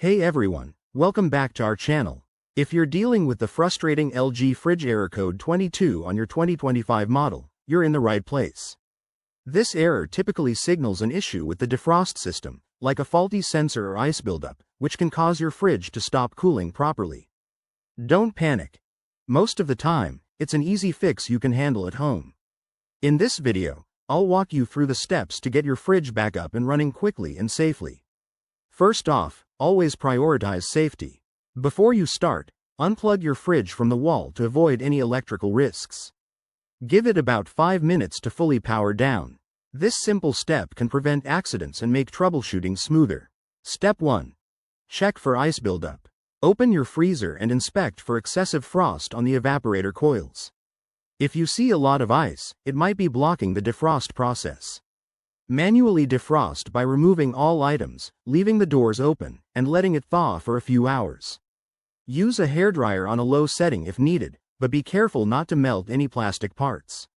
Hey everyone, welcome back to our channel. If you're dealing with the frustrating LG fridge error code 22 on your 2025 model, you're in the right place. This error typically signals an issue with the defrost system, like a faulty sensor or ice buildup, which can cause your fridge to stop cooling properly. Don't panic. Most of the time, it's an easy fix you can handle at home. In this video, I'll walk you through the steps to get your fridge back up and running quickly and safely. First off, always prioritize safety. Before you start, unplug your fridge from the wall to avoid any electrical risks. Give it about 5 minutes to fully power down. This simple step can prevent accidents and make troubleshooting smoother. Step 1. Check for ice buildup. Open your freezer and inspect for excessive frost on the evaporator coils. If you see a lot of ice, it might be blocking the defrost process. Manually defrost by removing all items, leaving the doors open, and letting it thaw for a few hours. Use a hairdryer on a low setting if needed, but be careful not to melt any plastic parts.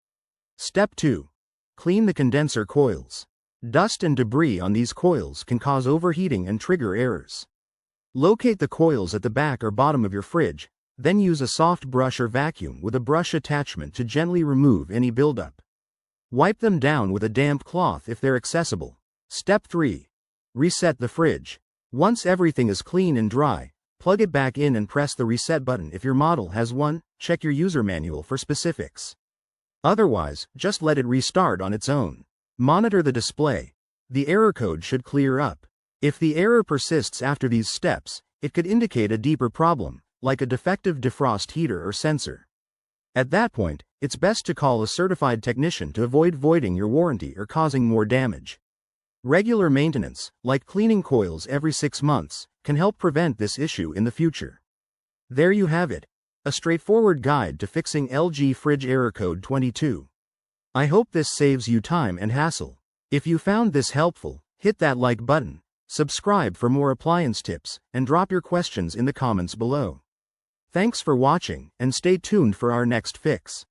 Step 2. Clean the condenser coils. Dust and debris on these coils can cause overheating and trigger errors. Locate the coils at the back or bottom of your fridge, then use a soft brush or vacuum with a brush attachment to gently remove any buildup. Wipe them down with a damp cloth if they're accessible. Step 3. Reset the fridge. Once everything is clean and dry, plug it back in and press the reset button if your model has one. Check your user manual for specifics. Otherwise, just let it restart on its own. Monitor the display. The error code should clear up. If the error persists after these steps, it could indicate a deeper problem, like a defective defrost heater or sensor. At that point, it's best to call a certified technician to avoid voiding your warranty or causing more damage. Regular maintenance, like cleaning coils every 6 months, can help prevent this issue in the future. There you have it, a straightforward guide to fixing LG fridge error code 22. I hope this saves you time and hassle. If you found this helpful, hit that like button, subscribe for more appliance tips, and drop your questions in the comments below. Thanks for watching, and stay tuned for our next fix.